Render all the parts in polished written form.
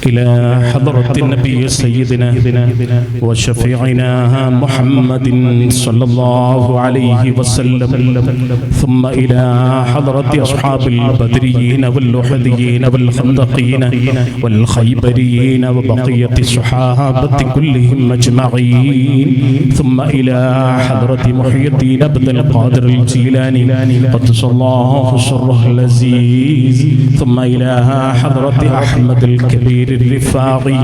إلى حضرة النبي سيدنا وشفيعنا محمد صلى الله عليه وسلم، ثم إلى حضرة أصحاب البدريين والأحديين والخندقين والخيبريين وبقية الصحابة كلهم أجمعين، ثم إلى حضرة محي الدين عبد القادر الجيلاني قدس الله سره العزيز، ثم إلى حضرة أحمد الكبير الرفاعي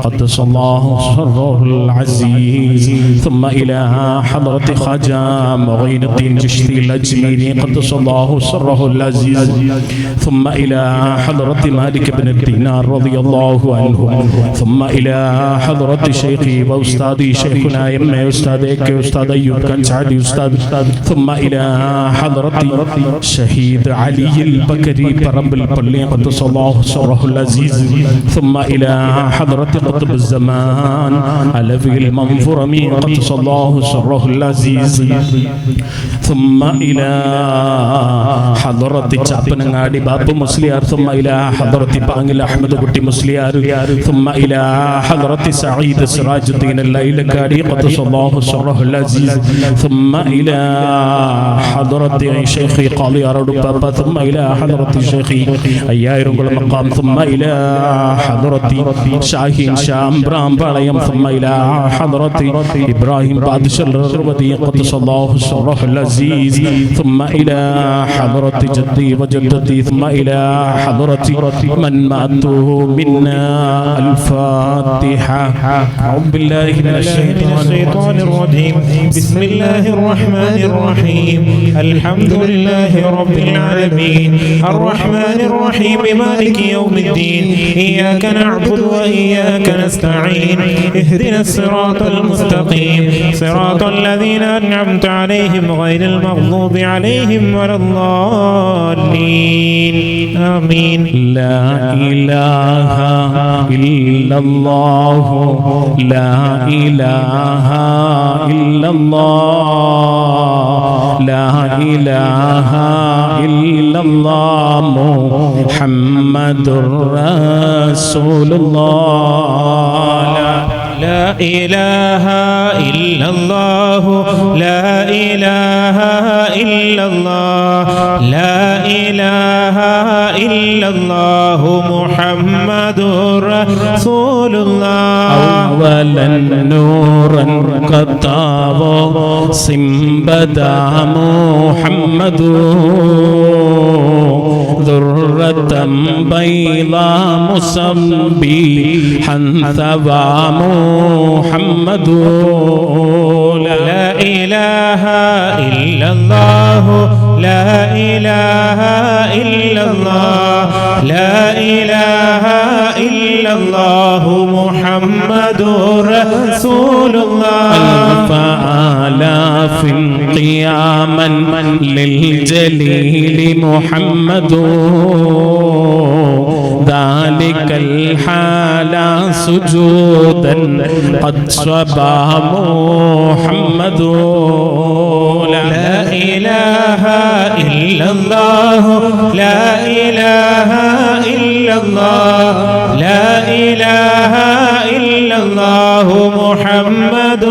قدس الله سره العزيز، ثم إلى حضرة خواجة معين الدين الچشتي الأجميري قدس الله سره العزيز، ثم إلى حضرة مالك بن الدينار رضي الله عنه، ثم إلى حضرة شيخي وأستاذي شيخنا يمي أستاذك أستاذ أيوب كنسعدي أستاذ، ثم إلى حضرة شهيد علي البكري برب البلي قدس الله سره العزيز، ثم إلى حضرة قطب الزمان علوي المنظرمي قدس الله سره العزيز، ثم إلى حضرة ചാപ്പനങ്ങാടി ബാപ്പു മുസ്ലിയാർ، ثم إلى حضرة بانجل أحمد കുട്ടി മുസ്ലിയാർ، ثم إلى حضرة سعيد سراج الدين الليلكاري قدس الله سره العزيز، ثم إلى حضرة شيخي قاضي أرد بابا، ثم إلى حضرة شيخي أيائر المقام، ثم إلى حضرة شاهين شام برام باليم، ثم إلى حضرة إبراهيم بادشاه الرودي قدس الله سره العزيز، ثم إلى حضرة جدي وجدتي، ثم إلى حضرة من ماتوا منا. الفاتحة. أعوذ بالله من الشيطان الرجيم. بسم الله الرحمن الرحيم. الحمد لله رب العالمين الرحمن الرحيم مالك يوم الدين إياك نعبد وإياك نستعين اهدنا الصراط المستقيم صراط الذين أنعمت عليهم غير المغضوب عليهم ولا الضالين آمين. لا إله إلا الله لا إله إلا الله لا إله إلا الله محمد رسول الله. لا إله إلا الله لا إله إلا الله لا إله إلا الله محمد رسول الله. أولا نورا قطاب سنبدا محمد ذرة بيضاء مصبيحا ثوى محمد. لا إله إلا الله لا إله إلا الله لا إله إلا الله محمد رسول الله. ألف آلاف قياما للجليل محمد ذلك الحال سجودا قد صبا محمد. لا إله إلا الله لا إله إلا الله لا إله إلا الله محمد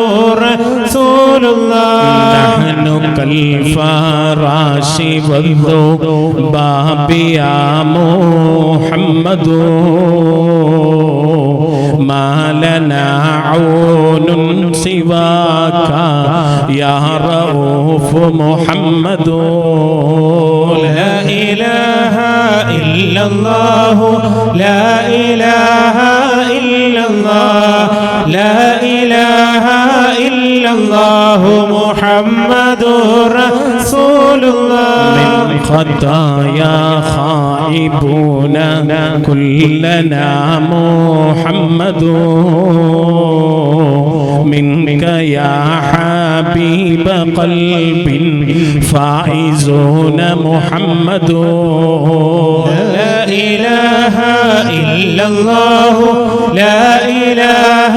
رسول الله. نحن كالفراش والذباب يا محمد ما لنا عون سواك يا رؤوف محمد. لا إله إلا الله لا إله إلا الله لا إله إلا الله محمد رسول الله. من خطايا خائبون كلنا محمد منك يا حبيب قلب فائزون محمد. لا إله إلا الله لا إله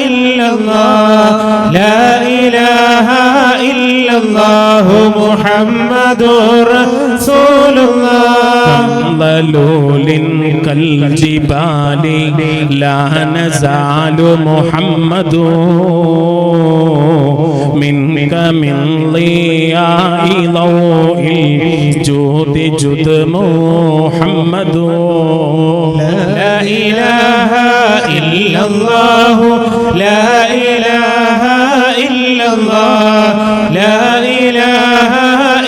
إلا الله لا إله إلا ഇല്ലല്ലാഹു മുഹമ്മദുർ റസൂലുള്ളാഹ് ളലൂലിൻ കൽജിബാലി ലാ നസാലു മുഹമ്മദു മിൻക മിൻ ളിയാഇ ളൗഇൽ ജൂദി ജുദ് മുഹമ്മദു ലാ ഇലാഹ ഇല്ലല്ലാഹു ലാ ഇലാഹ ഇല്ലല്ലാഹ് ലാ ഇലാഹ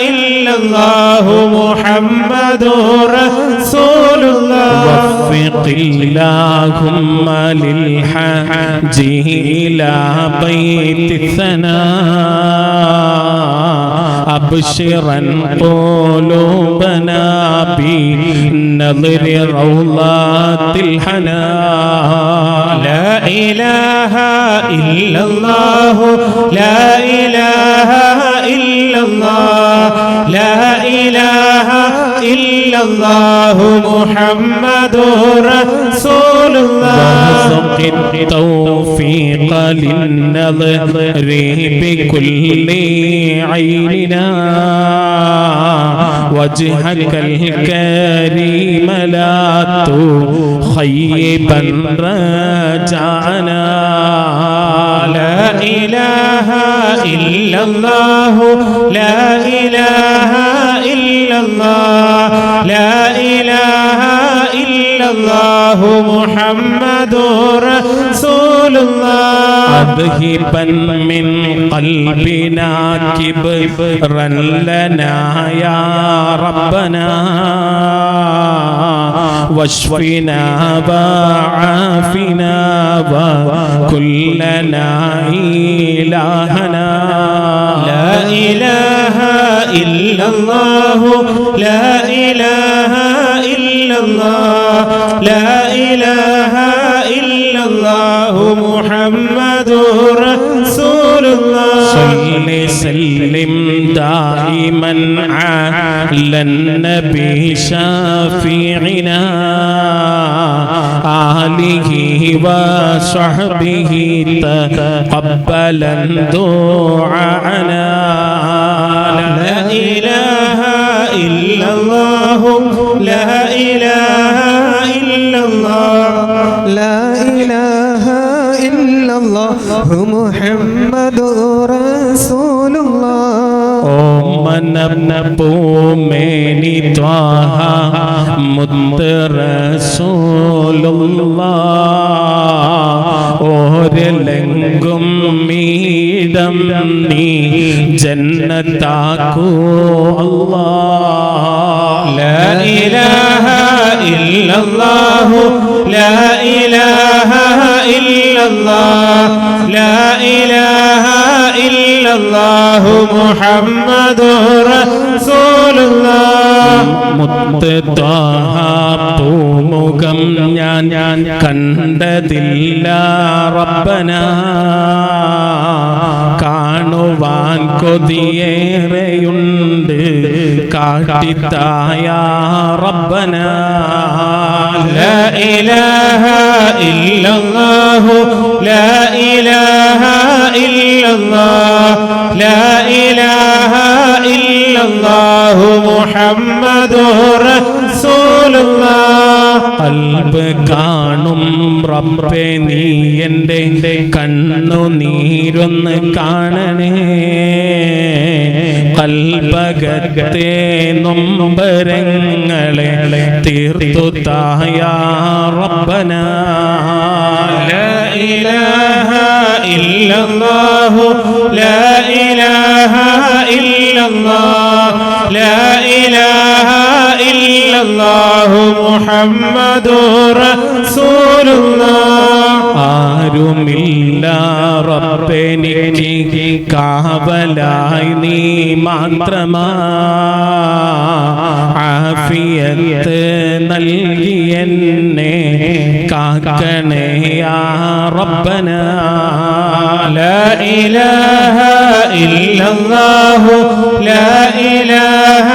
ഇല്ലല്ലാഹു മുഹമ്മദുർ റസൂലുള്ളാഹ് വഫിഖില്ലാഹുമ്മ ലിൽഹജ്ജി ഇലാ ബൈതി സനാ അബ്ശിറൻ ഖുലൂബനാ ബിനദ്രി റൗളാത്തിൽ ഹനാ ലാ ഇലാഹ ഇല്ലല്ലാഹു ലാ ഇലാഹ ഇല്ലല്ലാഹ് ലാ ഇലാഹ ഇല്ലല്ലാഹു മുഹമ്മദുർ റസൂലുള്ളാഹ് التوفيق للنظر بكل عيننا وجهك الكريم لا تخيبا رجعنا لا إله إلا الله لا إله إلا الله لا إله إلا الله محمد رسول الله أذهبا من قلبنا كبرا لنا يا ربنا واشفنا وعافنا وكلنا إلهنا لا إله إلا الله لا إله إلا الله لا إله إلا الله محمد رسول الله صل سلم دائما على النبي شافعنا آله وصحبه تقبلا دعاءنا لا إله إلا الله لا إله إلا الله لا إله إلا الله محمد رسول الله പൂമേനി ത്വാഹ മുത്ത് റസൂലുള്ളാഹ് ഓരലെങ്കും മീടം നീ ജന്നത്താക്കൂ അല്ലാഹ് لا إله إلا الله لا إله إلا الله لا إله إلا الله محمد رسول الله മുത്ത് ത്വാഹ പൂമുഖം ഞാൻ കണ്ടതില്ല റബ്ബന കാണുവാൻ കൊതിയേറെയുണ്ട് കാട്ടിത്തായ റബ്ബന لا إله إلا الله لا إله إلا الله لا إله إلا الله محمد رسول الله ഖൽബ് കാണും റബ്ബേ നീ എൻ്റെ കണ്ണുനീരൊന്ന് കാണണേ ഖൽബകത്തെ നൊമ്പരങ്ങളെ തീർത്തു തായ റബ്ബന لا إله إلا الله لا إله إلا الله لا إله إلا الله محمد رسول الله ആരുമില്ല റബ്ബെനിക്ക് കാവലായി നീ മാത്രമാ ആഫിയത്ത് നൽകി എന്നെ കാക്കണേ യാ റബ്ബന لا إله إلا الله لا إله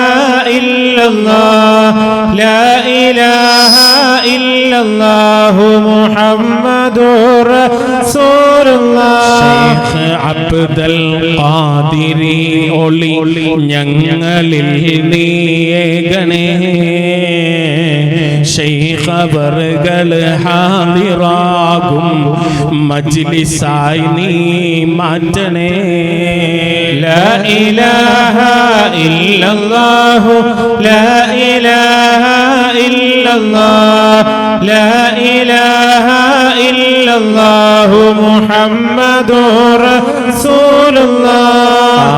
إلا الله لا إله إلا الله محمد رسول الله ശൈഖ് അബ്ദുൽ ഖാദിരി ഒളി ഞങ്ങളിൽ നീയേകണേ ശൈഖ് അവർകൾ ഹാദിറാകും മജ്ലിസായി നീ മാറ്റണേ لا إله إلا الله لا إله إلا الله لا إله إلا الله محمد رسول الله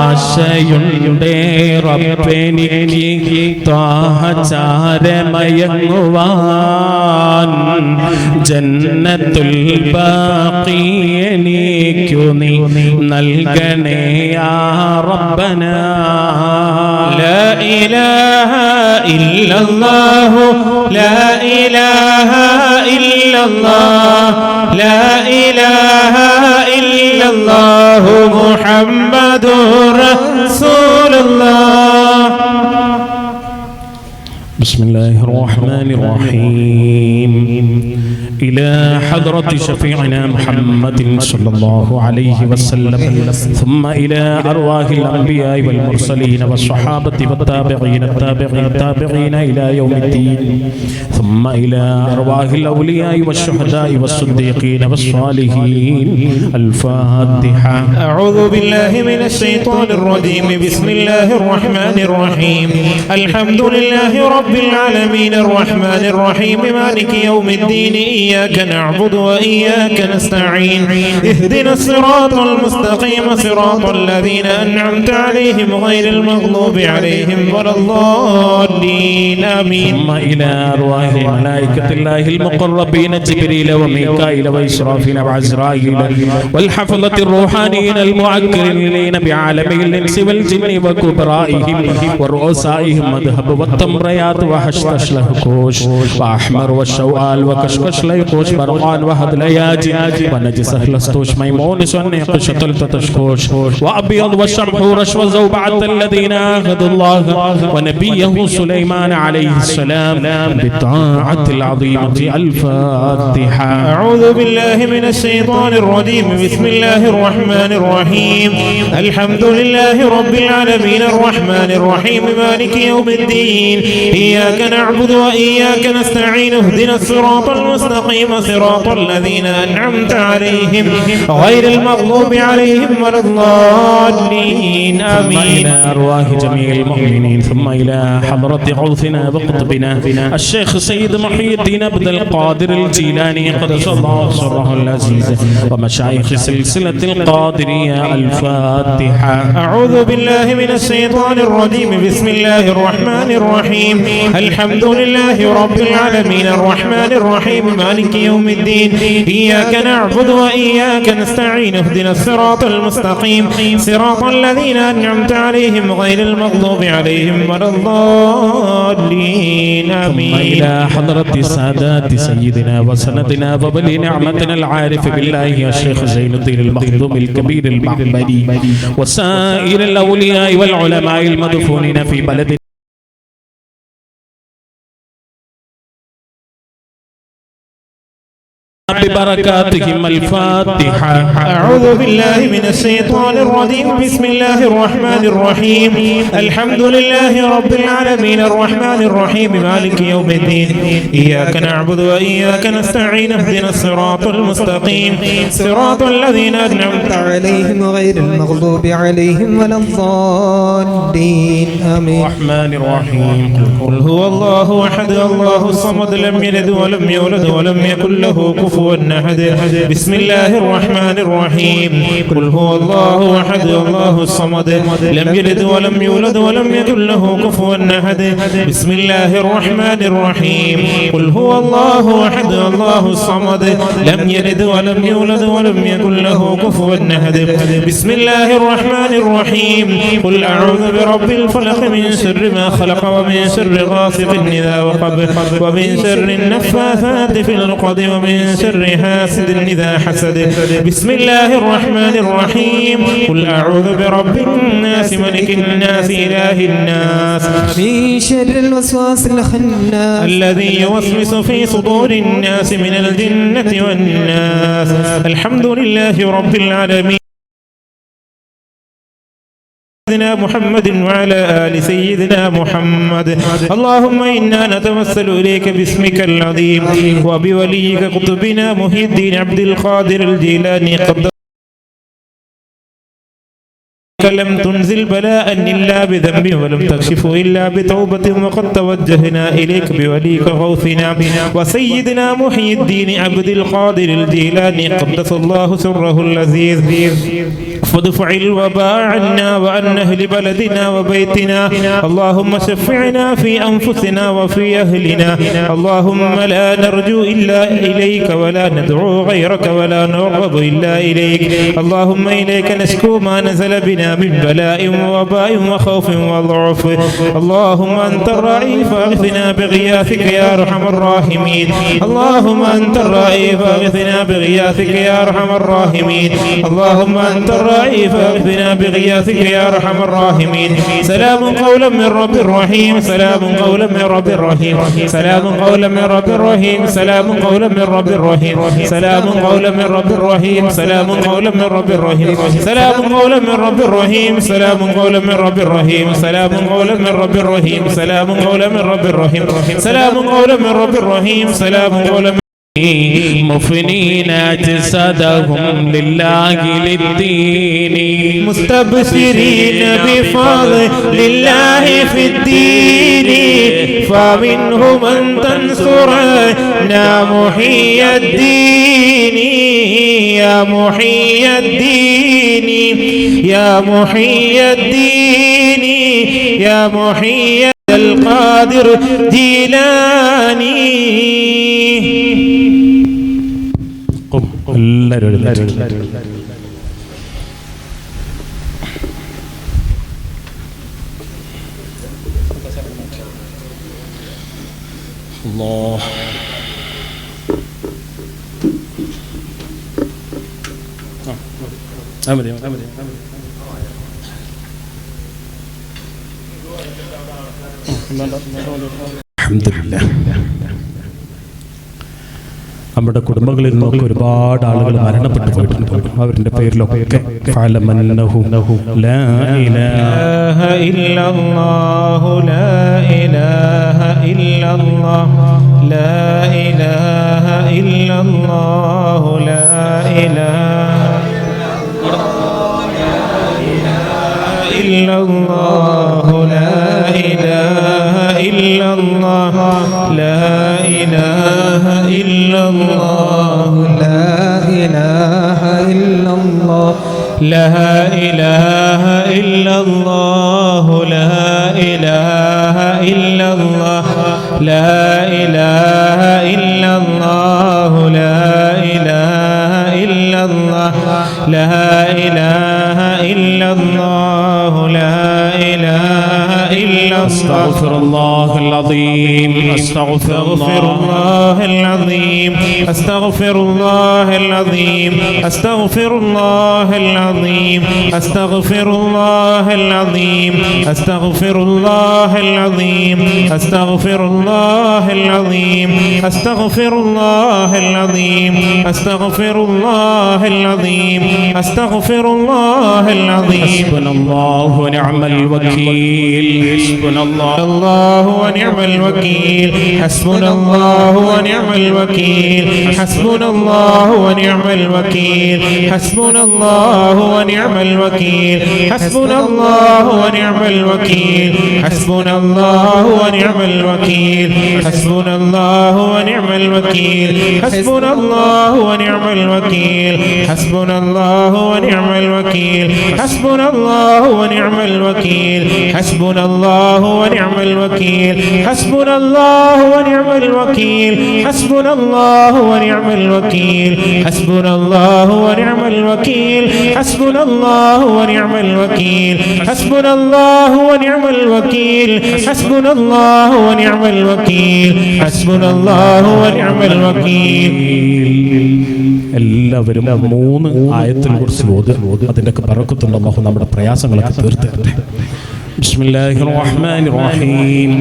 ആശയുണ്ടേ റബ്ബെനിക്ക് ത്വാഹ ചാരമയങ്ങുവാൻ ജന്നത്തുൽ ബാഖിയനിക്കു നീ നൽകണേ യാ റബ്ബനാ لا إله إلا الله لا إله إلا الله لا إله إلا الله محمد رسول الله بسم الله الرحمن الرحيم إلى حضرة شفيعنا محمد صلى الله عليه وسلم ثم إلى أرواح الأنبياء والمرسلين والصحابة والتابعين التابعين إلى يوم الدين ثم إلى أرواح الأولياء والشهداء والصديقين والصالحين الفاتحة. أعوذ بالله من الشيطان الرجيم بسم الله الرحمن الرحيم الحمد لله رب العالمين الرحمن الرحيم مالك يوم الدين إياك نعبد وإياك نستعين اهدنا الصراط المستقيم صراط الذين أنعمت عليهم غير المغضوب عليهم ولا الضالين آمين. ثم إلى أرواح ملائكة الله المقربين جبريل وميكائيل وإسرافيل وعزرائيل والحفظة الروحانيين المعكرين بعالمي الإنس والجن وكبرائهم ورؤسائهم مذهب والتمريات وحشتش لهكوش وأحمر والشوال وكشكش ليقوش برقان وهد لياجي ونجس أهلستوش ميمون سنقش تلتتشكوش وأبيض والشمحورش وزوبعة الذين آخذوا الله ونبيه سليمان عليه السلام بالطاعة العظيمة. الفاتحة. أعوذ بالله من الشيطان الرجيم بسم الله الرحمن الرحيم الحمد لله رب العالمين الرحمن الرحيم مالك يوم الدين إياك نعبد وإياك نستعين اهدنا الصراط المستقيم صراط الذين أنعمت عليهم غير المغضوب عليهم ولا الضالين ثم آمين. إلى أرواح جميع المؤمنين ثم إلى حضرة غوثنا وقطبنا الشيخ سيد محي الدين عبد القادر الجيلاني قدس الله سره العزيز ومشايخ سلسلة القادرية. الفاتحة. أعوذ بالله من الشيطان الرجيم بسم الله الرحمن الرحيم الحمد لله رب العالمين الرحمن الرحيم مالك يوم الدين إياك نعبد وإياك نستعين اهدنا الصراط المستقيم صراط الذين أنعمت عليهم غير المغضوب عليهم ولا الضالين ثم آمين. إلى حضرة سادات سيدنا وسندنا وولي نعمتنا العارف بالله الشيخ زين الدين المخدوم الكبير المعبدي وسائر الأولياء والعلماء المدفونين في بلد ببركاتهم. الفاتحة. أعوذ بالله من الشيطان الرجيم بسم الله الرحمن الرحيم الحمد لله رب العالمين الرحمن الرحيم مالك يوم الدين إياك نعبد وإياك نستعين اهدنا الصراط المستقيم صراط الذين أنعمت عليهم غير المغضوب عليهم ولا الضالين آمين. الرحمن الرحيم. قل هو الله أحد الله الصمد لم يلد ولم يولد ولم يكن له كفوا أحد بسم الله الرحمن الرحيم قل هو الله أحد الله الصمد لم يلد ولم يولد ولم يكن له كفوا أحد بسم الله الرحمن الرحيم قل هو الله أحد الله الصمد لم يلد ولم يولد ولم يكن له كفوا أحد بسم الله الرحمن الرحيم قل أعوذ برب الفلق من شر ما خلق ومن شر غاسق إذا وقب ومن شر النفاثات في العقد ومن شر شر حاسد إذا حسد بسم الله الرحمن الرحيم قل أعوذ برب الناس ملك الناس إله الناس من شر الوسواس الخناس الذي يوسوس في صدور الناس من الجنة والناس الحمد لله رب العالمين سيدنا محمد وعلى آل سيدنا محمد اللهم إنا نتوسل إليك باسمك العظيم وبوليك قطبنا محي الدين عبد القادر الجيلاني قدس لم تنزل بلاء إلا بذنب ولم تكشف إلا بتوبة وقد توجهنا إليك بوليك غوثنا وسيدنا محي الدين عبد القادر الجيلاني قدس الله سره اللذيذ فادفع الوباء عنا وعن أهل بلدنا وبيتنا اللهم شفعنا في أنفسنا وفي أهلنا اللهم لا نرجو إلا إليك ولا ندعو غيرك ولا نرغب إلا إليك اللهم إليك نشكو ما نزل بنا من بلاء ووباء وخوف وضعف اللهم أنت الرعي فاغثنا بغياثك يا أرحم الراحمين اللهم أنت الرعي فاغثنا بغياثك يا أرحم الراحمين اللهم أنت الرعي فاغثنا بغياثك يا أرحم الراحمين سلام قولا من رب رحيم سلام قولا من رب رحيم سلام قولا من رب رحيم سلام قولا من رب رحيم سلام قولا من رب رحيم سلام قولا من رب رحيم سلام قولا من رب الرحيم سلام قولا من رب الرحيم سلام قولا من رب الرحيم سلام قولا من رب الرحيم سلام قولا من رب الرحيم سلام قولا مفنين أجسادهم لله للدين مستبشرين بفضل الله في الدين فمنهم من تنصرنا محي الدين يا محي الدين يا محي الدين يا محي القادر جيلاني الله الحمد لله നമ്മുടെ കുടുംബങ്ങളിൽ നിന്നൊക്കെ ഒരുപാട് ആളുകൾ മരണപ്പെട്ടു പോയിട്ടുണ്ട് അവരുടെ പേരിലൊക്കെ ഫഅലമന്നഹു ലാ ഇലാഹ ഇല്ലല്ലാഹു ലാ ഇലാഹ ഇല്ലല്ലാഹു ലാ ഇലാഹ ഇല്ലല്ലാഹു ലാ ഇലാഹ ഇല്ലല്ലാഹു ലാ ഇലാഹ ഇല്ലല്ലാഹു ലാ ഇലാഹ ഇല്ലല്ലാഹു لا إله إلا الله لا إله إلا الله لا إله إلا الله لا إله إلا الله لا إله إلا الله لا إله إلا الله لا إله إلا الله أستغفر الله العظيم أستغفر الله العظيم أستغفر الله العظيم أستغفر الله العظيم أستغفر الله العظيم أستغفر الله العظيم أستغفر الله العظيم أستغفر الله العظيم أستغفر الله العظيم أستغفر الله العظيم حسبنا الله ونعم الوكيل حسبنا الله ونعم الوكيل حسبنا الله ونعم الوكيل حسبنا الله ونعم الوكيل حسبنا الله ونعم الوكيل حسبنا الله ونعم الوكيل حسبنا الله ونعم الوكيل حسبنا الله ونعم الوكيل حسبنا الله ونعم الوكيل حسبنا الله ونعم الوكيل حسبنا الله ونعم الوكيل حسبنا الله ونعم الوكيل حسبنا الله ونعم الوكيل حسبنا الله ونعم الوكيل حسبنا الله ونعم الوكيل حسبنا الله ونعم الوكيل حسبنا الله ونعم الوكيل حسبنا الله ونعم الوكيل حسبنا الله ونعم الوكيل എല്ലാവരും 3 ആയത്തുൽ കുർസി ഓതുക. അതിൻ്റെയൊക്കെ ബറക്കത്തുണ്ട്. അല്ലാഹു നമ്മുടെ പ്രയാസങ്ങളൊക്കെ തീർത്ത് തരട്ടെ. بسم الله الرحمن الرحيم.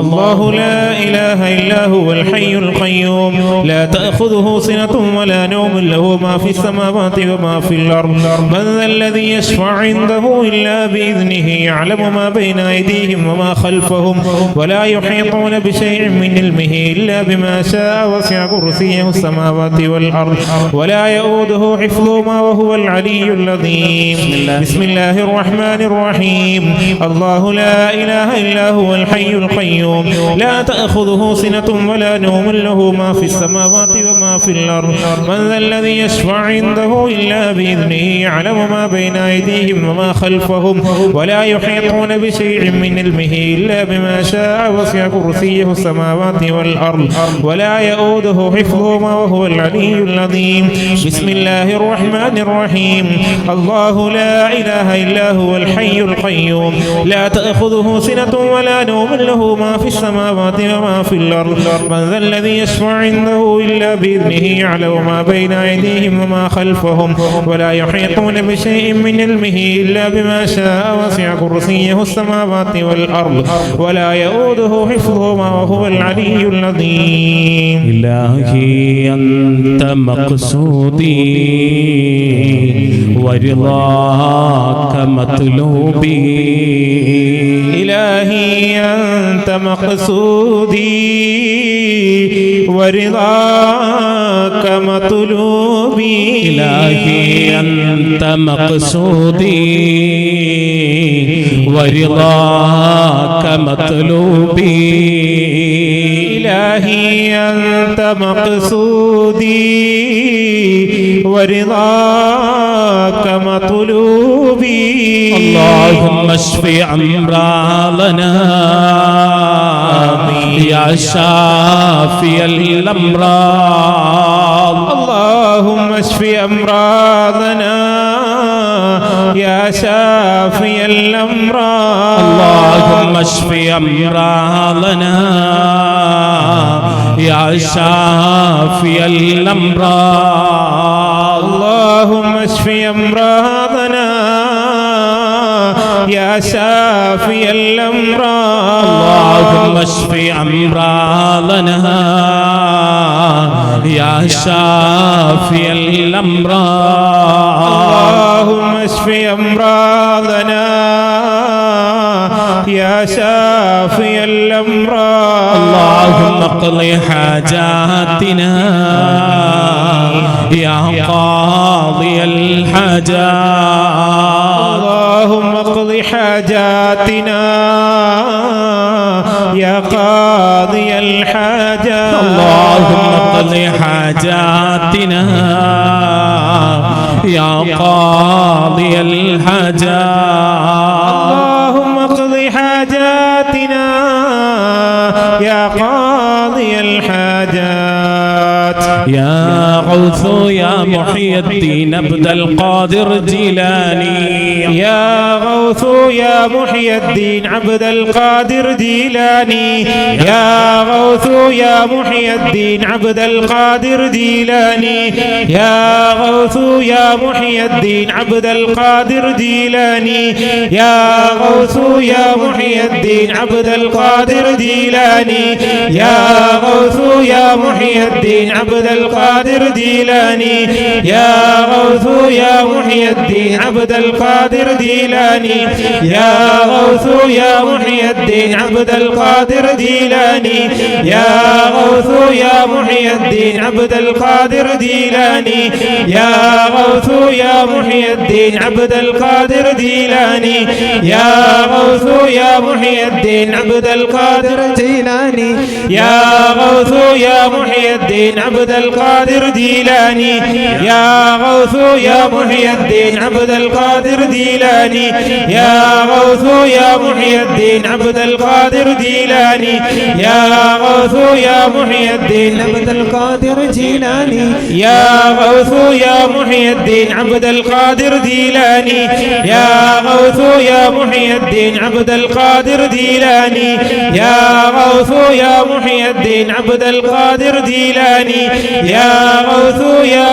الله لا إله إلا هو الحي القيوم لا تأخذه سنة ولا نوم له ما في السماوات وما في الأرض من ذا الذي يشفع عنده إلا بإذنه يعلم ما بين أيديهم وما خلفهم ولا يحيطون بشيء من علمه إلا بما شاء وسع كرسيه السماوات والأرض ولا يؤوده حفظهما وهو العلي العظيم. بسم الله الرحمن الرحيم. الله لا إله إلا هو الحي القيوم لا تأخذه سنة ولا نوم له ما في السماوات وما في الأرض من ذا الذي يشفع عنده إلا بإذنه يعلم ما بين أيديهم وما خلفهم ولا يحيطون بشيء من علمه إلا بما شاء وسع كرسيه السماوات والأرض ولا يؤوده حفظهما وهو العلي العظيم. بسم الله الرحمن الرحيم. الله لا إله إلا هو الحي القيوم لا تأخذه سنة ولا نوم له ما في السماوات وما في الأرض من ذا الذي يشفع عنده إلا بإذنه يعلم ما بين أيديهم وما خلفهم ولا يحيطون بشيء من علمه إلا بما شاء وسع كرسيه السماوات والأرض ولا يؤوده حفظهما وهو العلي العظيم. إلهي أنت مقصودي ورضاك مطلوبي إلهي أنت مقصودي ورضاك مطلوبي إلهي أنت مقصودي ورضاك مطلوبي إلهي أنت مقصودي ورضاك مطلوبي اللهم اشف أمراضنا يا شافي الأمراض اللهم اشف أمراضنا يا شافي الأمراض اللهم اشف أمراضنا يا شافي الأمراض اللهم اشف أمراضنا يا شافي الأمراض اللهم اشف أمراضنا يا شافي الأمراض اللهم اشف أمراضنا يا شافي الأمراض اللهم اقض حاجاتنا يا قاضي الحاجات اللهم اقض حاجاتنا يا قاضي الحاجات اللهم اقض حاجاتنا يا قاضي الحاجات اللهم اقض حاجاتنا يا قاضي الحاجات يا غوث يا محي الدين عبد القادر جيلاني يا غوث يا محي الدين عبد القادر جيلاني يا غوث يا محي الدين عبد القادر جيلاني يا غوث يا محي الدين عبد القادر جيلاني يا غوث يا محي الدين عبد القادر جيلاني يا غوث يا محي الدين عبد القادر جيلاني يا غوث يا محي الدين عبد القادر جيلاني يا غوث يا محي الدين عبد القادر جيلاني يا غوث يا محي الدين عبد القادر جيلاني يا غوث يا محي الدين عبد القادر جيلاني يا غوث يا محي الدين عبد القادر جيلاني يا غوث يا محي الدين عبد القادر جيلاني يا غوث يا محي الدين عبد القادر جيلاني يا غوث يا محي الدين عبد القادر جيلاني يا غوث يا محي الدين عبد القادر جيلاني يا غوث يا محي الدين عبد القادر جيلاني يا غوث يا محي الدين عبد القادر جيلاني يا غوث يا محي الدين عبد القادر جيلاني يا غوث يا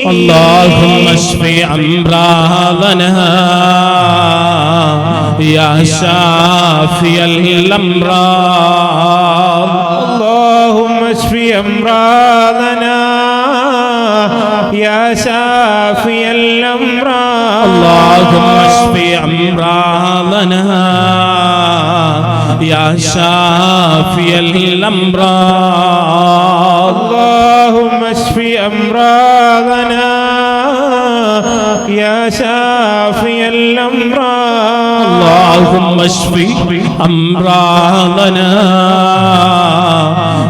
اللهم اشف أمراضنا يا شافي الأمراض اللهم اشف أمراضنا يا شافي الأمراض اللهم اشف أمراضنا يا شافي الأمراض اللهم اشف أمراضنا يا شافي الأمراض اللهم اشف أمراضنا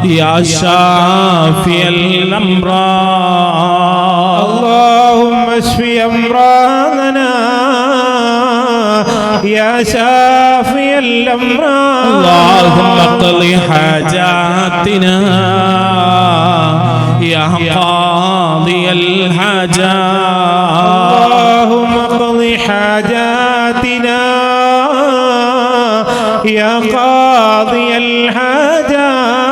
يا شافي الأمراض اللهم اشف أمراضنا يا شافي الأمراض اللهم اقض حاجاتنا يا قاضي الحاجات اللهم اقض حاجاتنا يا قاضي الحاجات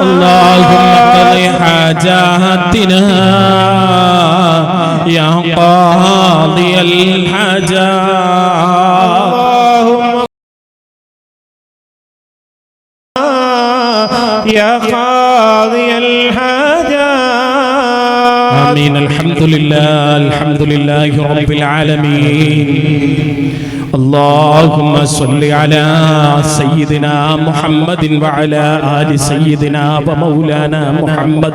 اللهم اقض حاجاتنا يا قاضي الحاجات يا قاضي الحاجات آمين. الحمد لله رب العالمين. اللهم صل على سيدنا محمد وعلى آل سيدنا ومولانا محمد.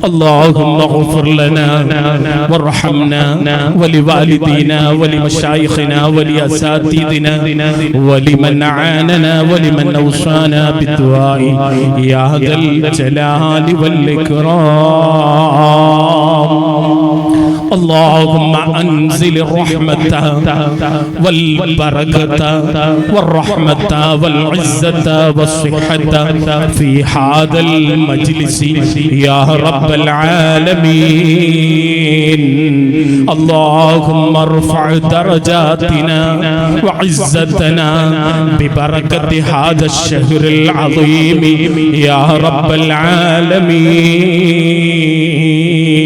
اللهم اغفر لنا وارحمنا ولوالدينا ولمشايخنا ولأساتذتنا ولمن عاننا ولمن أوصانا بالدعاء يا ذا الجلال والإكرام. اللهم أنزل الرحمة والبركة والرحمة والعزة والصحة في هذا المجلس يا رب العالمين. اللهم ارفع درجاتنا وعزتنا ببركة هذا الشهر العظيم يا رب العالمين.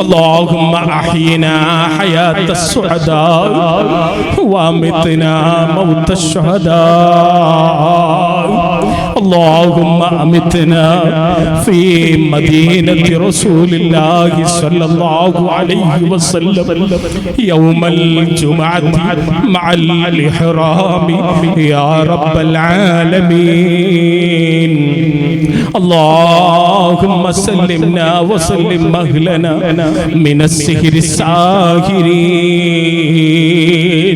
اللهم أحينا حياة السعداء وامتنا موت الشهداء. اللهم أمتنا في مدينة رسول الله صلى الله عليه وسلم يوم الجمعة مع الإحرام يا رب العالمين. اللهم سلمنا وسلم أهلنا من السحر الساهرين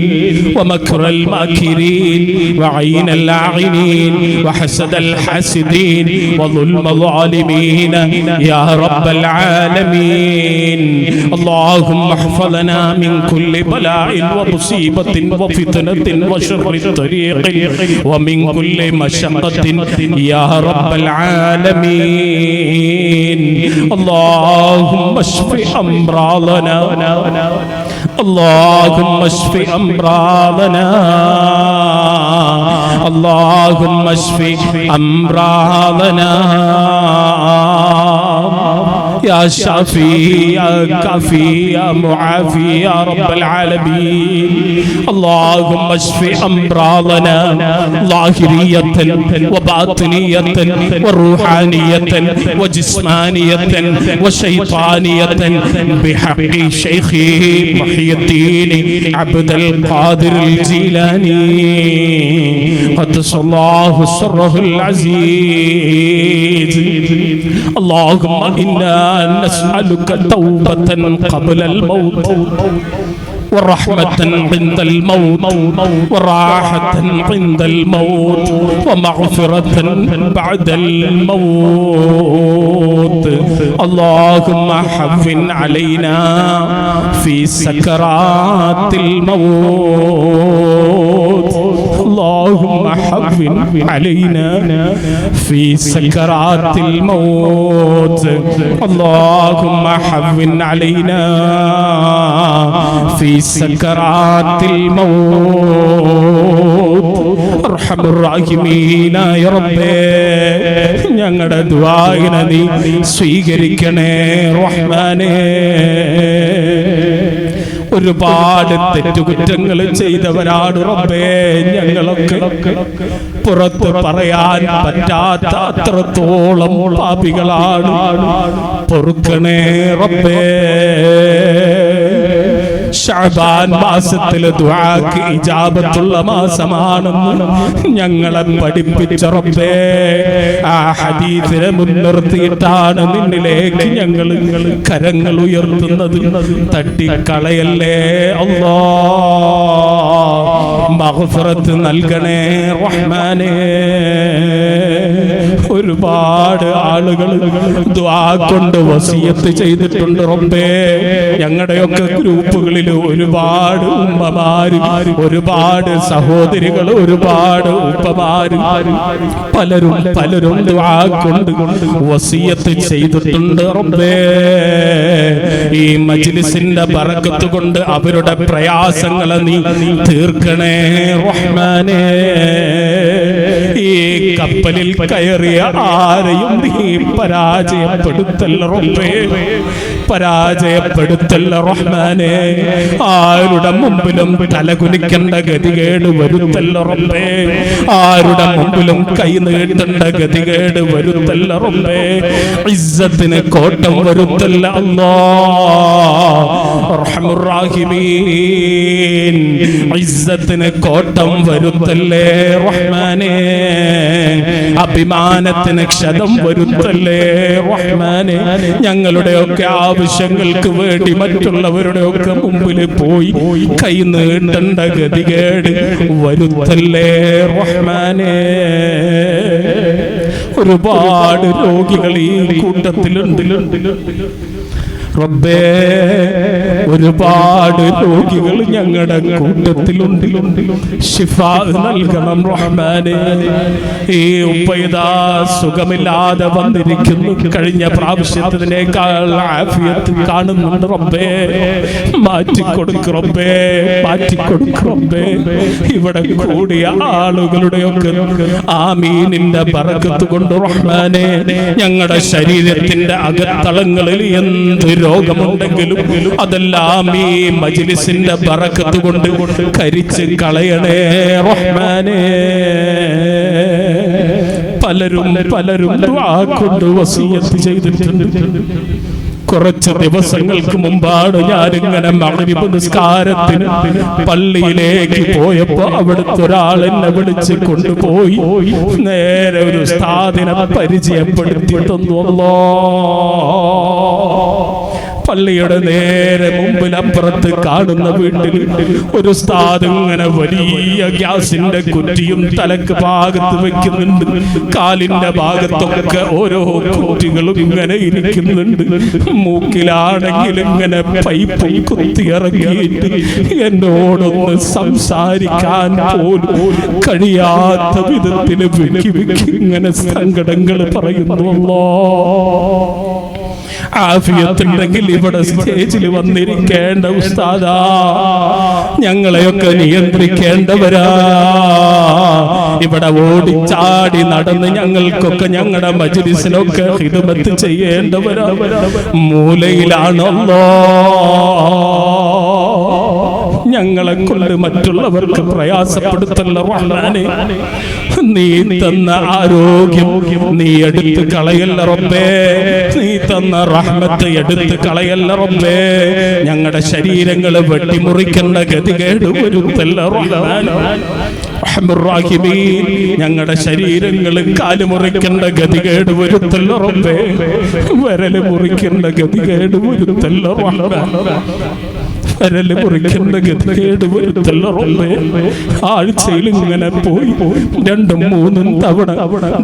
ومكر الماكرين وعين اللاعنين وحسد الحاسدين وظلم الظالمين يا رب العالمين. اللهم احفظنا من كل بلاء ومصيبة وفتنة وشر الطريق ومن كل مشقة يا رب العالمين. اللهم اشف أمراضنا اللهم اشف أمراضنا اللهم اشف أمراضنا يا شافي يا كافي يا معافي يا رب العالمين. اللهم اشف أمراضنا ظاهرية وباطنية وروحانية وجسمانية وشيطانية بحق شيخي محي الدين عبد القادر الجيلاني قدس الله سره العزيز. اللهم إنا نسألك توبة قبل الموت ورحمة عند الموت وراحة عند الموت ومغفرة بعد الموت. اللهم حفظ علينا في سكرات الموت. اللهم حفظ علينا في سكرات الموت. اللهم حفظ علينا في سكرات الموت. അർഹമുർ റഹീമീനായ റബ്ബേ ഞങ്ങളുടെ ദുആഇനെ നീ സ്വീകരിക്കണേ റഹ്മാനേ. ഒരുപാട് തെറ്റുകുറ്റങ്ങൾ ചെയ്തവരാണ് റബ്ബേ ഞങ്ങളൊക്കെ. പുറത്ത് പറയാൻ പറ്റാത്ത അത്രത്തോളം പാപികളാണ്. പൊറുക്കണേ റബ്ബേ. ശഅബാൻ മാസത്തിലെ ദുആക്ക് ഇജാബത്തുള്ള മാസമാണെന്ന് ഞങ്ങളെ പഠിപ്പിച്ച റബ്ബേ, ആ ഹദീസിനെ മുൻനിർത്തിയിട്ടാണ് നിന്നിലേക്ക് ഞങ്ങൾ കരങ്ങൾ ഉയർത്തുന്നത്. തട്ടിക്കളയല്ലേ അല്ലാഹ്, മഗ്ഫിറത്ത് നൽകണേ റഹ്മാനേ. ഒരുപാട് ആളുകൾ ദുആ കൊണ്ട് വസിയത്ത് ചെയ്തിട്ടുണ്ട് റബ്ബേ. ഞങ്ങളുടെയൊക്കെ ഗ്രൂപ്പുകളിൽ ഒരുപാട് ഉമ്മമാര്, ഒരുപാട് സഹോദരികൾ, ഒരുപാട് ഉപ്പമാര്, പലരും ദുആ കൊണ്ട് വസിയത്ത് ചെയ്തിട്ടുണ്ട് റബ്ബേ. ഈ മജ്ലിസിന്റെ ബറക്കത്ത് കൊണ്ട് അവരുടെ പ്രയാസങ്ങളെ നീ തീർക്കണേ റഹ്മാനേ. ഈ കപ്പലിൽ കയറിയ ആരെയും നീ പരാജയപ്പെടുത്തല്ല റബ്ബേ, പരാജയപ്പെടുത്തല്ല റഹ്മാനേ. ആരുടെ മുമ്പിലും തലകുനിക്കേണ്ട ഗതികേട് വരുത്തല്ല റബ്ബേ, ആരുടെ മുമ്പിലും കൈ നീട്ടേണ്ട ഗതികേട് വരുത്തല്ല റബ്ബേ. ഇസ്സത്തിന് കോട്ടം വരുത്തല്ല അല്ലാഹ് അർഹമുർ റഹീമീൻ. ഇസ്സത്തിന് കോട്ടം വരുത്തല്ലേ റഹ്മാനേ. അഭിമാനത്തിന് ക്ഷതം വരുത്തല്ലേ റഹ്മാനേ. ഞങ്ങളുടെയൊക്കെ ആവശ്യങ്ങൾക്ക് വേണ്ടി മറ്റുള്ളവരുടെ ഒക്കെ മുമ്പിൽ പോയി കൈ നീട്ടേണ്ട ഗതികേട് വരുത്തല്ലേ റഹ്മാനേ. ഒരുപാട് രോഗികൾ ഈ കൂട്ടത്തിലുണ്ട് റബ്ബേ, ഒരുപാട് രോഗികൾ ഞങ്ങളുടെ കൂട്ടത്തിലുണ്ട്. ശിഫാ നൽകണം റഹ്മാനേ. ഈ ഉപ്പയിതാ സുഖമില്ലാതെ വന്നിരിക്കുന്നു. കഴിഞ്ഞ പ്രാവശ്യത്തിനേക്കാൾ ആഫിയത്ത് കാണുന്നുണ്ട് റബ്ബേ. മാറ്റിക്കൊടുക്ക് റബ്ബേ, മാറ്റിക്കൊടുക്ക് റബ്ബേ. ഇവിടെ കൂടിയ ആളുകളുടെയൊക്കെ ആമീനിന്റെ ബറക്കത്ത് കൊണ്ട് റഹ്മാനേ ഞങ്ങളുടെ ശരീരത്തിന്റെ അകത്തളങ്ങളിൽ എന്ത് രോഗമുണ്ടെങ്കിലും അതെല്ലാം ഈ മജ്ലിസിന്റെ ബറക്കത്ത് കൊണ്ട് കരിച്ച് കളയണേ റഹ്മാനേ. പലരും ദുആ കൊണ്ട് വസിയത്ത് ചെയ്തിട്ടുണ്ട്. കുറച്ച് ദിവസങ്ങൾക്ക് മുമ്പാണ് ഞാനിങ്ങനെ മഗ്രിബ് നിസ്കാരത്തിന് പള്ളിയിലേക്ക് പോയപ്പോ അവിടുത്തെ ഒരാൾ എന്നെ വിളിച്ച് കൊണ്ടുപോയി നേരെ ഒരു ഉസ്താദിനെ പരിചയപ്പെടുത്തി തന്നു. പള്ളിയുടെ നേരെ മുമ്പിൽ അപ്പുറത്ത് കാണുന്ന വീട്ടിൽ ഒരു ഉസ്താദ് ഇങ്ങനെ വലിയ ഗ്യാസിന്റെ കുറ്റിയും തലക്ക് ഭാഗത്ത് വെക്കുന്നുണ്ട്. കാലിന്റെ ഭാഗത്തൊക്കെ ഓരോ കുറ്റികളും ഇങ്ങനെ ഇരിക്കുന്നുണ്ട്. മൂക്കിലാണെങ്കിൽ ഇങ്ങനെ പൈപ്പ് കുത്തിയിറങ്ങിയിട്ട് എന്നോടൊന്ന് സംസാരിക്കാൻ പോലും കഴിയാത്ത വിധത്തിന് വെക്കി ഇങ്ങനെ സങ്കടങ്ങൾ പറയുന്നു. ആഫിയത്തുണ്ടെങ്കിൽ ഇവിടെ സ്റ്റേജിൽ വന്നിരിക്കേണ്ട ഉസ്താദാ, ഞങ്ങളെയൊക്കെ നിയന്ത്രിക്കേണ്ടവരാ. ഇവിടെ ഓടിച്ചാടി നടന്ന് ഞങ്ങൾക്കൊക്കെ ഞങ്ങളുടെ മജ്ലിസിനൊക്കെ ഖിദ്മത്ത് ചെയ്യേണ്ടവരാ. മൂലയിലാണല്ലോ. ഞങ്ങളെ കൊണ്ട് മറ്റുള്ളവർക്ക് പ്രയാസപ്പെടുത്തല്ല റഹ്മാനേ. നീ തന്ന ആരോഗ്യം നീ എടുത്ത് കളയല്ല റബ്ബേ. നീ തന്ന റഹ്മത്ത് എടുത്ത് കളയല്ല റബ്ബേ. ഞങ്ങളുടെ ശരീരങ്ങൾ വെട്ടിമുറിക്കേണ്ട ഗതികേട് വരുത്തല്ല റഹ്മാനേ. ഞങ്ങളുടെ ശരീരങ്ങൾ കാല് മുറിക്കേണ്ട ഗതികേട് വരുത്തല്ല റബ്ബേ. വിരല് മുറിക്കേണ്ട ഗതികേട് വരുത്തല്ല റഹ്മാനേ. വിരല് മുറിക്കേണ്ട ഗതികേട് വരുത്തല്ല റബ്ബേ. ആഴ്ചയിൽ ഇങ്ങനെ പോയി 2-3 തവണ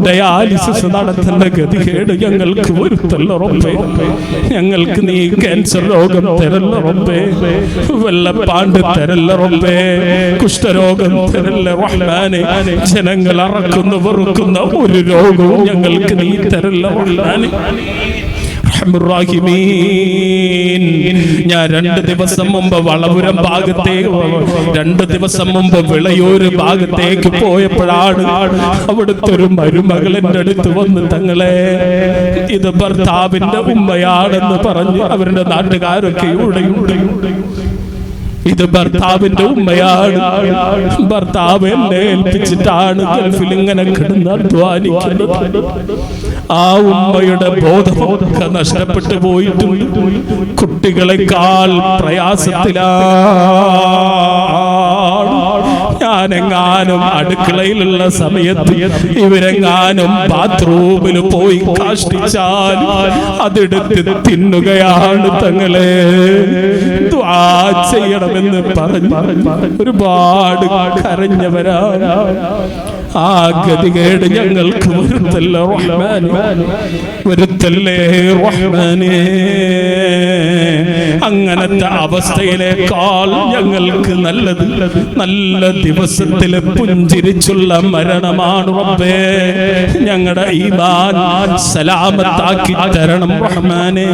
ഡയാലിസിസ് നടത്തേണ്ട ഗതികേട് ഞങ്ങൾക്ക് വരുത്തല്ല റബ്ബേ. ഞങ്ങൾക്ക് നീ ക്യാൻസർ രോഗം തരല്ല റബ്ബേ. വെള്ളപ്പാണ്ട് തരല്ല റബ്ബേ. കുഷ്ഠരോഗം തരല്ല റഹ്മാനേ. ജനങ്ങൾ അറക്കുന്ന വെറുക്കുന്ന ഒരു രോഗവും ഞങ്ങൾക്ക് നീ തരല്ല റഹ്മാനേ. അർഹമുർ റഹീമീൻ. ഞാൻ 2 ദിവസം മുമ്പ് വളപുരം ഭാഗത്തേക്ക് 2 ദിവസം മുമ്പ് വിളയൂർ ഭാഗത്തേക്ക് പോയപ്പോഴാണ് അവിടുത്തെ ഒരു മരുമകൾ എൻ്റെ അടുത്ത് വന്ന് തങ്ങളെ ഇത് ഭർത്താവിന്റെ ഉമ്മയാണെന്ന് പറഞ്ഞ് അവരുടെ നാട്ടുകാരൊക്കെ ഇവിടെയുണ്ട്. ഇത് ഭർത്താവിന്റെ ഉമ്മയാണ്, ഭർത്താവ് എന്നെ ഏൽപ്പിച്ചിട്ടാണ് ഗൾഫിൽ ഇങ്ങനെ കിടന്ന് അധ്വാനിക്കുന്നത്. ആ ഉമ്മയുടെ ബോധമൊക്കെ നഷ്ടപ്പെട്ടു പോയിട്ടുണ്ട്. കുട്ടികളെക്കാൾ പ്രയാസത്തിലാണ്. ഞാനെങ്ങാനും അടുക്കളയിലുള്ള സമയത്ത് ഇവരെങ്ങാനും ബാത്റൂമിൽ പോയി കാഷ്ടിച്ചാൽ അതെടുത്ത് തിന്നുകയാണ് തങ്ങളെ. ദുആ ചെയ്യണമെന്ന് പറഞ്ഞ് ഒരുപാട് കരഞ്ഞവരാണ്. ആ ഗതികേട് ഞങ്ങൾക്ക് വരുത്തല്ലേ റഹ്മാനേ, വരുത്തല്ലേ റഹ്മാനേ. അങ്ങനത്തെ അവസ്ഥയിലേക്കാൾ ഞങ്ങൾക്ക് നല്ലത് നല്ല ദിവസത്തിൽ പുഞ്ചിരിച്ചുള്ള മരണമാണ് റബ്ബേ. ഞങ്ങളുടെ ഈമാൻ സലാമത്താക്കി തരണം റഹ്മാനേ.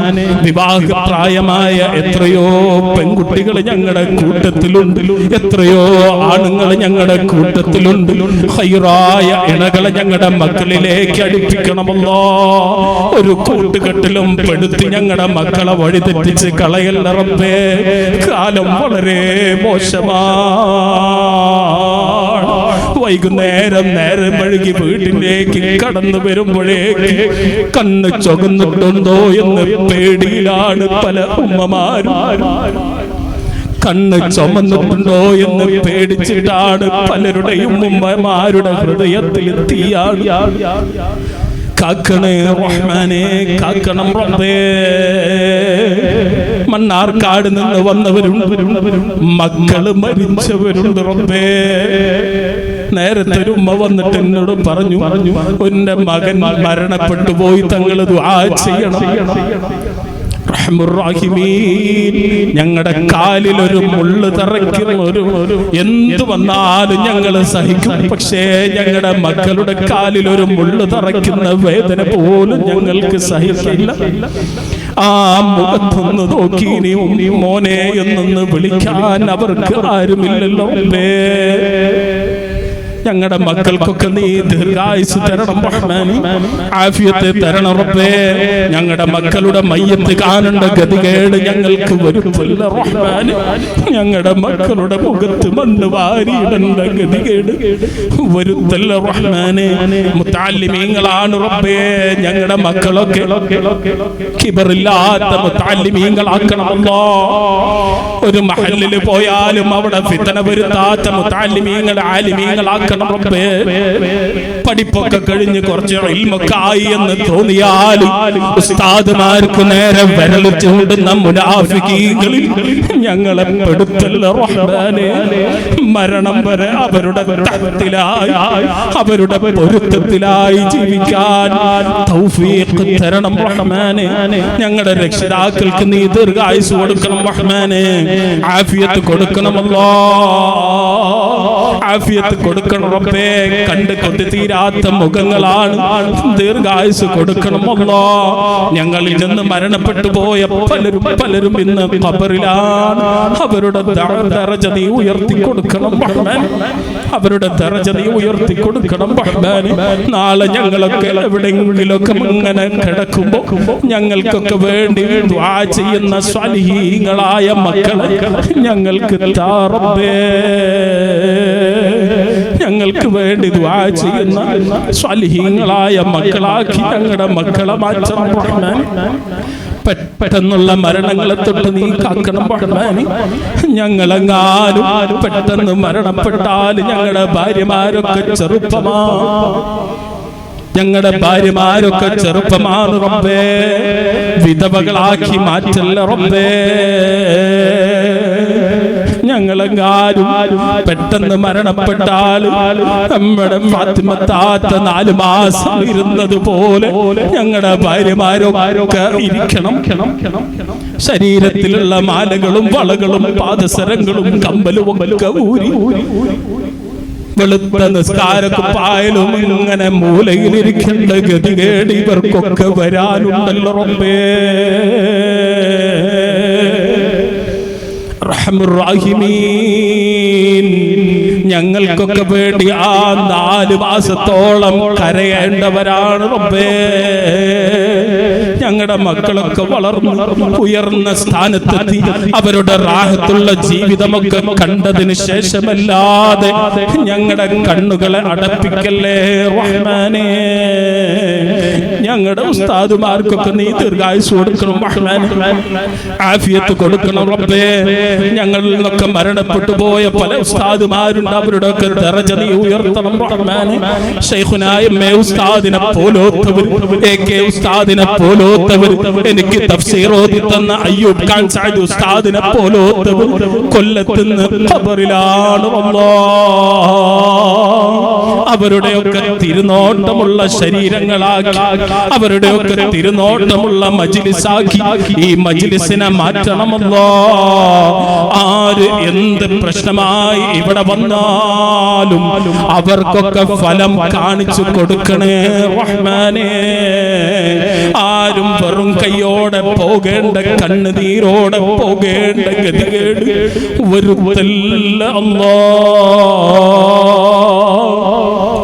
വിവാഹപ്രായമായ എത്രയോ പെൺകുട്ടികൾ ഞങ്ങളുടെ കൂട്ടത്തിലുണ്ട്, എത്രയോ ആണുങ്ങൾ ഞങ്ങളുടെ കൂട്ടത്തിലുണ്ട്. ഖൈറായ ഇണകളെ ഞങ്ങളുടെ മക്കളിലേക്ക് അടുപ്പിക്കണമല്ലോ. ഒരു കൂട്ടുകെട്ടിലും പെടുത്തി ഞങ്ങളുടെ മക്കളെ വഴിതെറ്റിച്ച് കളയല്ല റബ്ബേ. കാലം വളരെ മോശമാണ്. വൈകുന്നേരം നേരം വഴുകി വീട്ടിലേക്ക് കടന്നു വരുമ്പോഴേക്ക് കണ്ണ് ചുവന്നിട്ടുണ്ടോ എന്ന് പേടിയിലാണ് പല ഉമ്മമാരും. കണ്ണ് ചുമന്നിട്ടുണ്ടോ എന്ന് പേടിച്ചിട്ടാണ് പലരുടെയും ഉമ്മമാരുടെ ഹൃദയത്തിൽ തീയാണ്. കാക്കണേ റഹ്മാനേ, കാക്കണം റബ്ബേ. മണ്ണാർക്കാട് നിന്ന് വന്നവരുണ്ട്, മക്കള് മരിച്ചവരുണ്ട് റബ്ബേ. നേരത്തെ ഒരു ഉമ്മ വന്നിട്ട് എന്നോട് പറഞ്ഞു, എന്റെ മകൻ മരണപ്പെട്ടു പോയി, തങ്ങൾ ദുആ ചെയ്യണം. ഞങ്ങളുടെ കാലിൽ ഒരു മുള്ളു തറയ്ക്കും, എന്തു വന്നാലും ഞങ്ങൾ സഹിക്കും. പക്ഷേ ഞങ്ങളുടെ മക്കളുടെ കാലിൽ ഒരു മുള്ളു തറയ്ക്കുന്ന വേദന പോലും ഞങ്ങൾക്ക് സഹിക്കില്ല. ആ മുഖത്തൊന്ന് നോക്കി നീ മോനെ എന്നൊന്ന് വിളിക്കാൻ അവർക്ക് ആരുമില്ലല്ലോ. ഞങ്ങളുടെ മക്കൾക്കൊക്കെ നീ ദീർഘായുസ് തരണം റഹ്മാനേ, ആഫിയത്ത് തരണം റബ്ബേ. ഞങ്ങളുടെ മക്കളുടെ മയ്യത്ത് കാണേണ്ട ഗതികേട് ഞങ്ങൾക്ക് വരുത്തില്ല റഹ്മാനേ. ഞങ്ങളുടെ മക്കളുടെ മുഖത്ത് മണ്ണ് വാരിയിടേണ്ട ഗതികേട് വരുത്തല്ല റഹ്മാനേ. മുത്തഅല്ലിമീങ്ങളാണ് റബ്ബേ ഞങ്ങളുടെ മക്കളൊക്കെ, കിബറില്ലാത്ത മുത്തഅല്ലിമീങ്ങളാക്കണമല്ലോ. ഒരു മഹല്ലിൽ പോയാലും അവിടെ ഫിത്ന വരുത്താത്ത മുത്തഅല്ലിമീങ്ങൾ ആലിമീങ്ങളാക്കണം റബ്ബേ. പഠിപ്പൊക്കെ കഴിഞ്ഞ് കുറച്ച് ഇൽമൊക്കെ ആയി എന്ന് തോന്നിയാലും ഉസ്താദുമാർക്ക് നേരെ വിരൽ ചൂണ്ടുന്ന മുനാഫിഖീങ്ങളിൽ ഞങ്ങളെ പെടുത്തല്ല റഹ്മാനേ. മരണം വരെ അവരുടെ തഹത്തിലായി അവരുടെ പൊരുത്തത്തിലായി ജീവിക്കാൻ തൗഫീഖ് തരണം റഹ്മാനേ. ഞങ്ങളുടെ രക്ഷിതാക്കൾക്ക് നീ ദീർഘായുസ് കൊടുക്കണം റഹ്മാനേ, ആഫിയത്ത് കൊടുക്കണമല്ലോ, ആഫിയത്ത് കൊടുക്കണം റബ്ബേ. കണ്ട് കൊതി തീരാത്ത മുഖങ്ങളാണ്, ദീർഘായുസ് കൊടുക്കണമല്ലോ. ഞങ്ങളിൽ നിന്ന് മരണപ്പെട്ടു പോയ പലരും ഇന്ന് ഖബറിലാണ്. അവരുടെ ദറജ നീ ഉയർത്തി കൊടുക്കണം റഹ്മാൻ, അവരുടെ ദറജ നീ ഉയർത്തി കൊടുക്കണം റഹ്മാൻ. നാളെ ഞങ്ങളൊക്കെ എവിടെയെങ്കിലൊക്കെ ഇങ്ങനെ കിടക്കുമ്പോ ഞങ്ങൾക്കൊക്കെ വേണ്ടി ദുആ ചെയ്യുന്ന സ്വാലിഹീങ്ങളായ മക്കളെ ഞങ്ങൾക്ക് താ റബ്ബേ. ഞങ്ങൾക്ക് വേണ്ടി ദുആ ചെയ്യുന്ന സ്വാലിഹീങ്ങളായ മക്കളാക്കി ഞങ്ങളുടെ മക്കളെ മാറ്റണം റഹ്മാൻ. പെട്ടെന്നുള്ള മരണങ്ങളെ തൊട്ട് നീ കാക്കണം റഹ്മാൻ. ഞങ്ങളെങ്ങാനും പെട്ടെന്ന് മരണപ്പെട്ടാൽ ഞങ്ങളുടെ ഭാര്യമാരൊക്കെ ഞങ്ങളുടെ ഭാര്യമാരൊക്കെ ചെറുപ്പമാണ് റബ്ബേ. വിധവകളാക്കി മാറ്റല്ല റബ്ബേ. ഞങ്ങളെങ്ങാനും പെട്ടെന്ന് മരണപ്പെട്ടാൽ നമ്മുടെ ഫാത്തിമത്താത്ത 4 മാസം ഇരുന്നത് പോലെ ഞങ്ങളുടെ ഭാര്യമാരൊക്കെ ഇരിക്കണം. ശരീരത്തിലുള്ള മാലകളും വളകളും പാദസരങ്ങളും കമ്പലും ഒക്കെ ഊരി വെളുത്ത നിസ്കാരക്കുപ്പായാലും ഇങ്ങനെ മൂലയിലിരിക്കേണ്ട ഗതികേട് ഇവർക്കൊക്കെ വരാനുണ്ടല്ലോ റബ്ബേ. റഹ്മുർ റഹീമീൻ, ഞങ്ങൾക്കൊക്കെ വേണ്ടി ആ 4 മാസത്തോളം കരയേണ്ടവരാണ് റബ്ബേ. ഞങ്ങളുടെ മക്കളൊക്കെ വളർന്നു ഉയർന്ന സ്ഥാനത്തെത്തി അവരുടെ റാഹത്തുള്ള ജീവിതമൊക്കെ കണ്ടതിന് ശേഷമല്ലാതെ ഞങ്ങളുടെ കണ്ണുകളെ അടപ്പിക്കല്ലേ റഹ്മാനേ. ഞങ്ങളുടെ ഉസ്താദുമാർക്കൊക്കെ നീ ദീർഘായുസ് കൊടുക്കണം റഹ്മാനേ, ആഫിയത്ത് കൊടുക്കണം റബ്ബേ. ഞങ്ങളിൽ നിന്നൊക്കെ മരണപ്പെട്ടു പോയ പല ഉസ്താദുമാരുണ്ട്, അവരുടെ ഒക്കെ ദറജ നീ ഉയർത്തണം റഹ്മാനേ. ശൈഖുനായ ഉസ്താദിനെ പോലോത്തവർ, AK ഉസ്താദിനെ പോലോത്തവർ, എനിക്ക് തഫ്സീർ ഓതി തന്ന അയ്യൂബ് ഖാൻ സഅദ് ഉസ്താദിനെ പോലോത്തവർ കൊല്ലത്തുനിന്ന് ഖബറിലാണ് അല്ലാഹ്. അവരുടെയൊക്കെ തിരുനോട്ടമുള്ള ശരീരങ്ങളാക്കി, അവരുടെയൊക്കെ തിരുനോട്ടമുള്ള മജ്ലിസാക്കി ഈ മജ്ലിസിനെ മാറ്റണമല്ലോ. ആര് എന്ത് പ്രശ്നമായി ഇവിടെ വന്നാലും അവർക്കൊക്കെ ഫലം കാണിച്ചു കൊടുക്കണേ റഹ്മാനേ. ആരും വെറും കൈയോടെ പോകേണ്ട, കണ്ണുനീരോടെ പോകേണ്ട ഗതികേട് വരുത്തല്ല അല്ലാഹ്.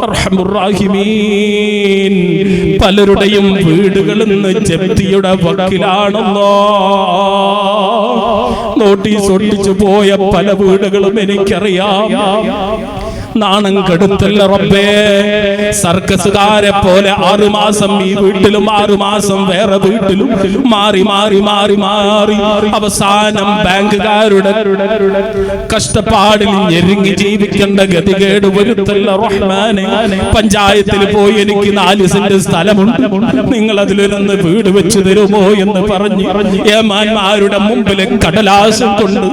അർഹമുർ റഹീമീൻ, പലരുടെയും വീടുകളിൽ നിന്ന് ജപ്തിയുടെ വക്കിലാണല്ലോ. നോട്ടീസ് ഒട്ടിച്ചു പോയ പല വീടുകളും എനിക്കറിയാം. നാണം കെടുത്തല്ല റബ്ബേ. സർക്കസുകാരെ പോലെ 6 മാസം ഈ വീട്ടിലും 6 മാസം വേറെ വീട്ടിലും മാറി മാറി മാറി മാറി അവസാനം ബാങ്കുകാരുടെ കഷ്ടപ്പാടിൽ ഞെരുങ്ങി ജീവിക്കേണ്ട ഗതികേട് വരുത്തല്ല റഹ്മാനെ. പഞ്ചായത്തിൽ പോയി എനിക്ക് 4 സെന്റ് സ്ഥലമുണ്ട്, നിങ്ങൾ അതിലൊന്ന് വീട് വെച്ച് തരുമോ എന്ന് പറഞ്ഞ് ഏമാന്മാരുടെ മുമ്പിലെ കടലാസം കൊണ്ട്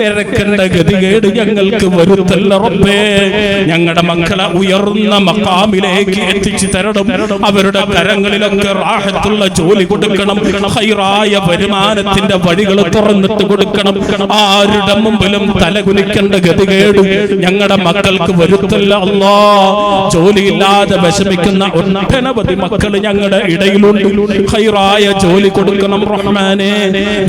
ഇറക്കേണ്ട ഗതികേട് ഞങ്ങൾക്ക് വരുത്തല്ല റബ്ബേ. ഞങ്ങളുടെ മക്കളെ ഉയർന്ന മഖാമിലേക്ക് എത്തിച്ചു തരണം. അവരുടെ കരങ്ങളിലൊക്കെ റാഹത്തുള്ള ജോലി കൊടുക്കണം, ഖൈറായ വരുമാനത്തിന്റെ വഴികൾ തുറന്നിട്ട് കൊടുക്കണം. ആരുടെ മുമ്പിലും തലകുനിക്കേണ്ട ഗതികേട് ഞങ്ങളുടെ മക്കൾക്ക് വരുത്തല്ല അല്ലാഹ്. ജോലിയില്ലാതെ വിഷമിക്കുന്ന ഒട്ടനവധി മക്കൾ ഞങ്ങളുടെ ഇടയിലുണ്ട്. ഖൈറായ ജോലി കൊടുക്കണം റഹ്മാനേ.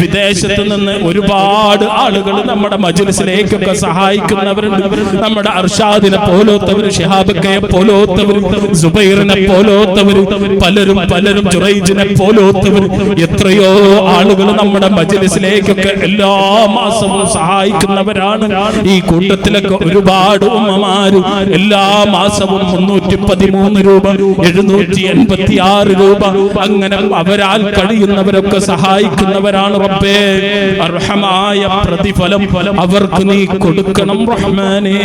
വിദേശത്ത് നിന്ന് ഒരുപാട് ആളുകൾ നമ്മുടെ മജ്ലിസിലേക്കൊക്കെ സഹായിക്കുന്നവരുണ്ട്. നമ്മുടെ അർഷാദിനെ പോലോത്തവർ, ഷിഹാബക്കയെ പോലോത്തവർ, സുബൈറിനെ പോലോത്തവർ, പലരും ജുറൈജിനെ പോലോത്തവർ, എത്രയോ ആളുകൾ നമ്മുടെ മജ്ലിസിലേക്കൊക്കെ എല്ലാ മാസവും സഹായിക്കുന്നവരാണ്. ഈ കൂട്ടത്തിലൊക്കെ ഒരുപാട് ഉമ്മമാര് എല്ലാ മാസവും 313 രൂപ, 786 രൂപ, അങ്ങനെ അവരാൽ കഴിയുന്നവരൊക്കെ സഹായിക്കുന്നവരാണ് റബ്ബേ. അർഹമായ പ്രതിഫലം അവർക്ക് നീ കൊടുക്കണം റഹ്മാനേ.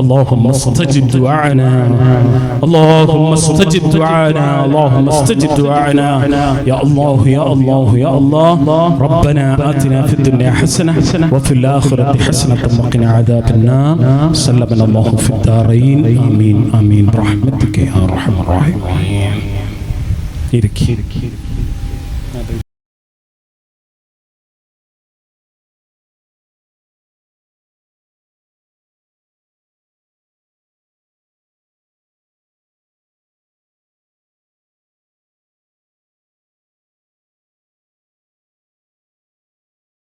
اللهم استجب دعانا، اللهم استجب دعانا، اللهم استجب دعانا يا الله يا الله يا الله. ربنا آتنا في الدنيا حسنة وفي الآخرة حسنة وقنا عذاب النار. سلمنا الله في الدارين. آمين آمين برحمتك يا أرحم الراحمين.